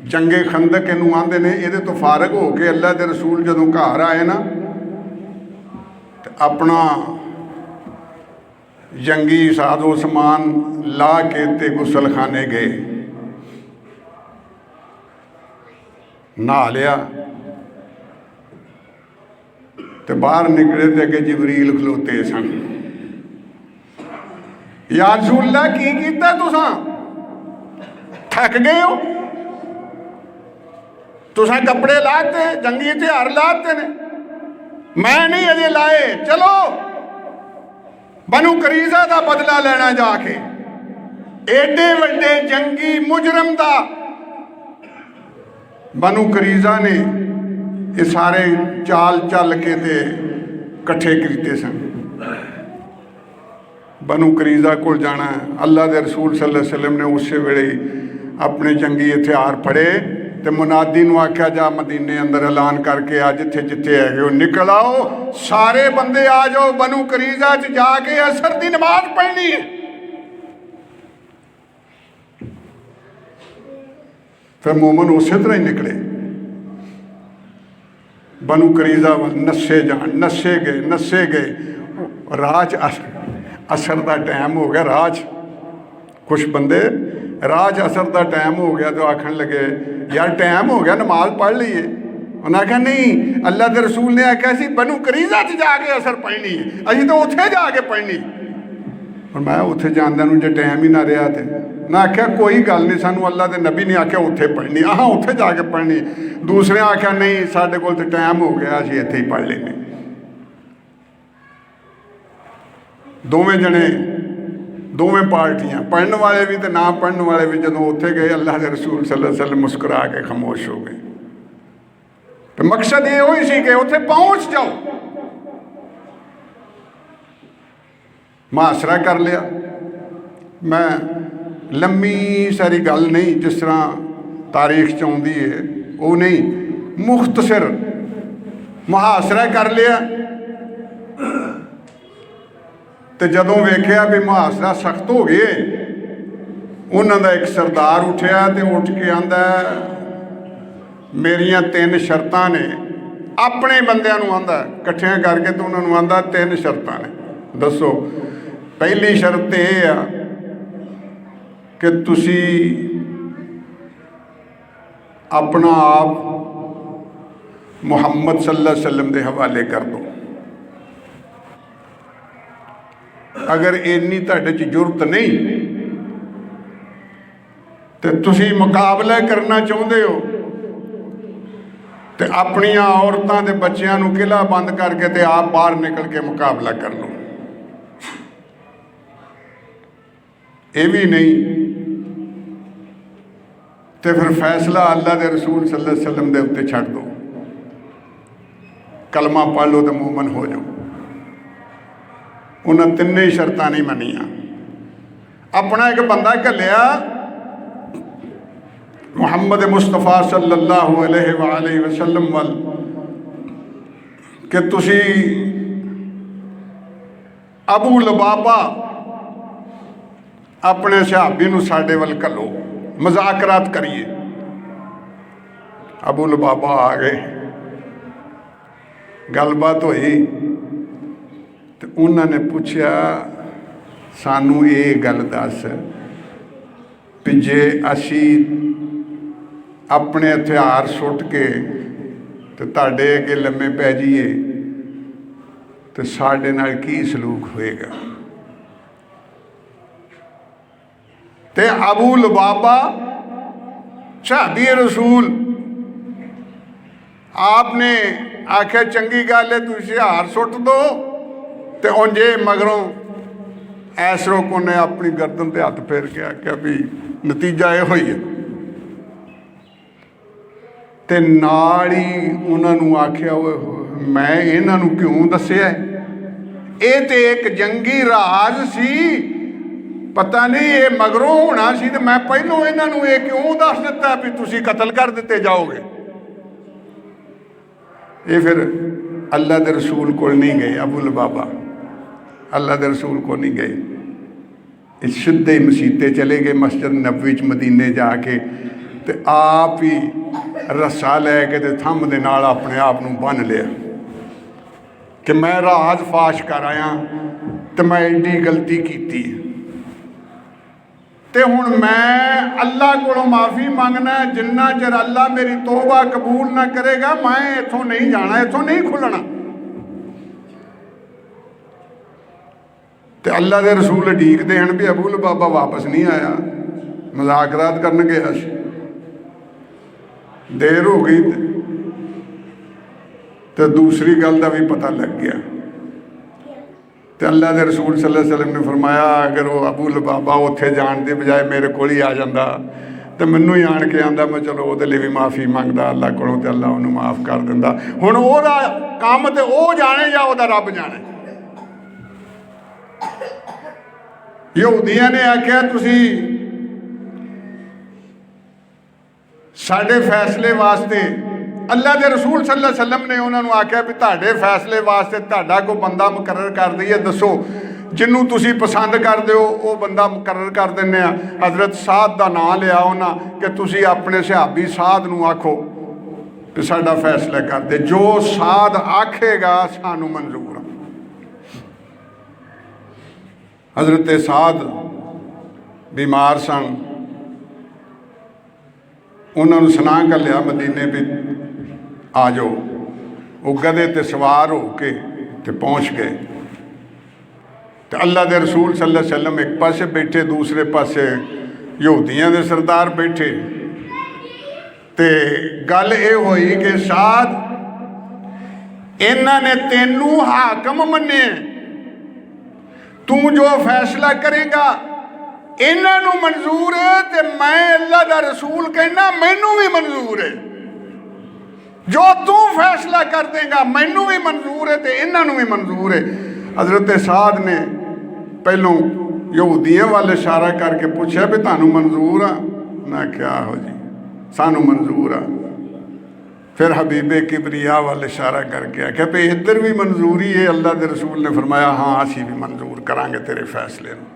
जंगे खंदक इनू आंदे ने। ये तो फारग हो के अल्लाह के रसूल जदों घर आए ना तो अपना जंगी साजो समान ला के ते गुसलखाने गए, नहा लिया तो बाहर निकले तो अगे जबरील खलोते सन। या रसूलल्लाह की कीता तुसां? थक गए हो? तुसां कपड़े लाते, जंगी हथियार लाते ने, मैं नहीं अजे लाए। चलो बनु करीजा का बदला लेना जाके। एडे वड्डे जंगी मुजरम का बनु करीजा ने ये सारे चाल चल के ते कट्ठे किए सन। बनु करीजा को जाना, अल्लाह के रसूल सल्लल्लाहु अलैहि वसल्लम ने उस वेले अपने जंगी हथियार फड़े तो मुनादी नूं आख्या जा मदीने अंदर ऐलान करके आ जिथे जिथे है वो निकल आओ, सारे बंदे आ जाओ, बनु करीजा च जाके असर की नमाज पढ़नी है। फिर मोमन उस तरह ही निकले, बनु करीजा वाल नस्से जान, नस्से गए। राज असर का टाइम हो गया। राज कुछ बंदे राज असर का टाइम हो गया तो आखन लगे यार टाइम हो गया नमाज पढ़ लीए। उन्हें आख्या नहीं, अल्लाह के रसूल ने आख्या सी बनु करीजा च जाके असर पढ़नी है, अभी तो उत्थे जाके पढ़नी। और मैं उत्थे जांदे नूं जे टाइम ही ना रहा तो मैं आख्या कोई गल नहीं, सानू अल्लाह के नबी ने आख्या उत्थे पढ़नी, अहां उत्थे जाके पढ़नी। दूसरे आख्या नहीं साडे कोल तो टाइम हो गया, असीं इत्थे ही पढ़ लेने। दोवें जने दोवें पार्टियां, पढ़ने वाले भी तो ना पढ़ने वाले भी, जदों उत्थे गए अल्लाह के रसूल सल्लल्लाहु अलैहि वसल्लम मुस्कुरा के खामोश हो गए। तो मकसद ये ही सी कि उत्थे पहुंच जाओ। मुहासरा कर लिया। मैं लम्मी सारी गल नहीं जिस तरह तारीख च आउंदी है वो नहीं, मुख्तसर मुहासरा कर लिया। तो जदों वेख्या भी मुहासरा सख्त हो गए, उन्हों का एक सरदार उठया तो उठ के आंदा मेरिया 3 शर्तां ने। अपने बंदियां नूं आंदा इकट्ठियां करके तो उन्होंने आंदा 3 शर्तां ने, दसो। पहली शर्त यह आ कि तुसी अपना आप मुहम्मद सल्लल्लाहु अलैहि वसल्लम के हवाले कर दो। अगर इन्नी तुहाडे च जुरत नहीं तो तुसी मुकाबला करना चाहते हो तो अपनिया औरतों के बच्चों को किला बंद करके ते आप बाहर निकल के मुकाबला कर लो। ये भी नहीं तो फिर फैसला अल्लाह के रसूल सल्लल्लाहु अलैहि वसल्लम के उत्ते छड्ड दो, कलमा पढ़ लो तो मोमन हो जाओ। उन्हें 3 शर्तां नहीं मनिया। अपना एक बंदा घलिया मुहम्मद मुस्तफा सल्लल्लाहु अलैहि वसल्लम वाल कि तुसी अबू लबाबा अपने सहाबी नूं साडे वल घलो, मजाकरात करिए। अबू लबाबा आ गए, गलबात हुई तो उन्होंने पूछा सानू ये गल दस भी जे असी अपने हथियार सुट के तो तुहाडे अगे लम्मे पै जाइए तो साडे नाल की सलूक होएगा। ते अबू लबाबा सहाबी रसूल आपने आख्या चंगी गल है तुसीं हार सुट दो तो उंजे मगरों ऐसरो को ने अपनी गर्दन ते हथ फेर के आख्या भी नतीजा यह ही है। ते नाल ही उन्होंने आख्या मैं इन्हां नूं क्यों दस्सिया, ये तो एक जंगी राज सी, पता नहीं ये मगरों होना सी तो मैं पहलों इन्हां नूं ये क्यों दस दिता भी तुसीं कतल कर दिते जाओगे। ये फिर अल्लाह के रसूल को नहीं गए, अबू लबाबा अल्लाह के रसूल को नहीं गए, सीधे मसीते चले गए, मस्जिद नबवी च मदीने जाके तो आप ही रस्सा लैके ते थंब दे नाल अपने आप नूं बन लिया कि मैं राज फाश कर आया तो मैं एडी गलती की ते हुण मैं अल्लाह कोलों माफ़ी मंगना। जिन्ना चਿਰ अल्लाह मेरी तौबा कबूल ना करेगा मैं इथों नहीं जाना, इथों नहीं खुलना। तो अल्लाह के रसूल उडीकते हैं भी अबू लबाबा वापस नहीं आया, मजाकरात करन गया, देर हो गई। तो दूसरी गल का भी पता लग गया। तो अल्लाह के रसूल सल्लल्लाहु अलैहि वसल्लम ने फरमाया अगर वो अबू लबाबा उत्थे जाने के बजाय मेरे को ही आ जाता तो मैनू ही आन के आंदा, मैं चलो वो लिए भी माफ़ी मंगता अल्लाह कोलों, तो अल्लाह उन्होंने माफ़ कर दिंदा। हुण ओहदा काम तो वो जाने या ओहदा रब जाने। यहूदियां ने आख्या तुसी साडे फैसले वास्ते, अल्लाह के रसूल सल्लल्लाहु अलैहि वसल्लम ने उन्होंने आख्या भी तुहाडे फैसले वास्ते तुहाडा कोई बंदा मुकर्रर कर दईए, दसो जिन्हों तुसी पसंद करते हो वो बंदा मुकर्रर कर देने। हज़रत साद का नाम लिया उन्हें कि तुसी अपने सहाबी साद नूं आखो कि साडा फैसला कर दे, जो साद आखेगा सानू मंजूर। हज़रत साद बीमार सन, उन्होंने सुना कर लिया मदीने भी आ जाओ। वो गधे ते सवार हो के ते पहुँच गए। तो अल्लाह के रसूल सल्लल्लाहु अलैहि वसल्लम एक पासे बैठे, दूसरे पासे यहूदियों के सरदार बैठे। तो गल ये हुई कि साद इन्हां ने तेनू हाकम मन्ने, तू जो फैसला करेगा इन्हां नूं मंजूर है, तो मैं अल्लाह का रसूल कहना मैनू भी मंजूर है। जो तू फैसला कर देगा मैनू भी मंजूर है, तो इन्हां नूं भी मंजूर है। हज़रत साद ने पहलों यहूदियों वाल इशारा करके पूछा भी तुहानू मंजूर आ? मैं क्या हो जी सानू मंजूर आ। फिर हबीबे किबरिया वाल इशारा करके आख्या भी इधर भी मंजूरी है। अल्लाह के रसूल ने फरमाया हाँ असी भी मंजूर करांगे तेरे फैसले नूं।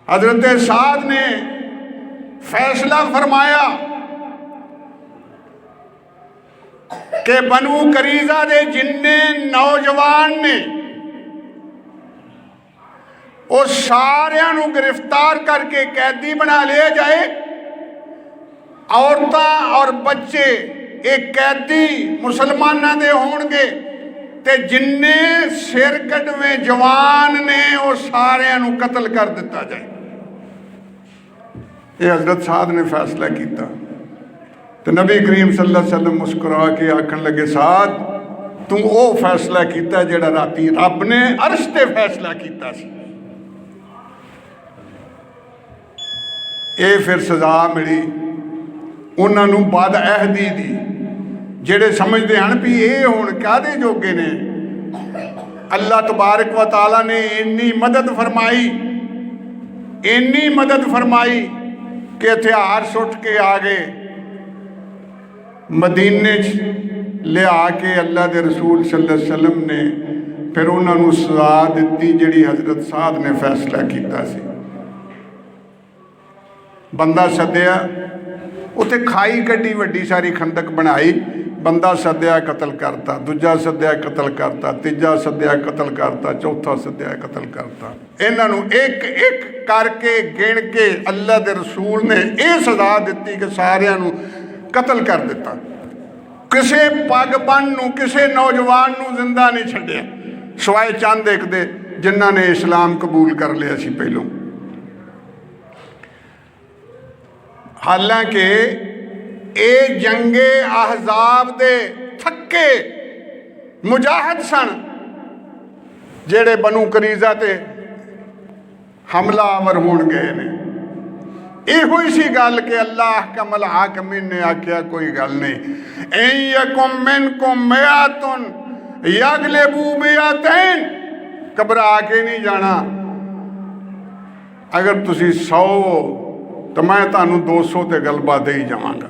हज़रत साद ने फैसला फरमाया कि बनु करीजा दे जिन्ने नौजवान ने वो सारियां नूं गिरफ्तार करके कैदी बना लिया जाए। औरतां और बच्चे एक कैदी मुसलमाना दे होणगे, ते जिन्ने सिर कटवे जवान ने वो सारियां नूं कतल कर दिता जाए। ये हज़रत साद ने फैसला किया। तो नबी करीम सल्लल्लाहु अलैहि वसल्लम मुस्कुरा के आखन लगे साद तू वो फैसला किया जिहड़ा राती रब ने अर्श ते फैसला किया सी। ये फिर सजा मिली उन्होंने बद अहदी दी, जेड़े समझते हैं भी ये हुण काहदे जोगे ने। अल्लाह तबारक व तआला ने इन्नी मदद फरमाई, इन्नी मदद फरमाई कि हथियार सुट के आ गए मदीने लिया के। अल्लाह के रसूल सल्लल्लाहु अलैहि वसल्लम ने फिर उन्होंने सजा दी जिहड़ी हज़रत साद ने फैसला किया सी। बंदा सद्या उत्थे खाई कड्डी वड्डी सारी खंदक बनाई, बंदा सद्या कतल करता, दूजा सद्या कतल करता, तीजा सद्या कतल करता, चौथा सद्या कतल करता। इन्हों एक एक करके गिण के अल्लाह के रसूल ने यह सजा दी कि सारियां नूं कतल कर दिता। किसी पगबन नूं किसी नौजवान नूं जिंदा नहीं छड्डिया सिवाय चंद एक दे जिन्हां ने इस्लाम कबूल कर लिया सी पहलों। हालांकि ये जंगे अहजाब दे थके मुजाहिद सन जेड़े बनु करीजा ते हमलावर होण गए ने। इहो ही सी गल कि अल्लाह कमल हाकमीन ने आख्या कोई गल नहीं। ऐ यकुम मिनकुम मियातुन यगलिबू मियातैन, घबरा के नहीं जाना। अगर तुसी 100 तो मैं तुहानू 200 ते गलबा दे ही जावांगा।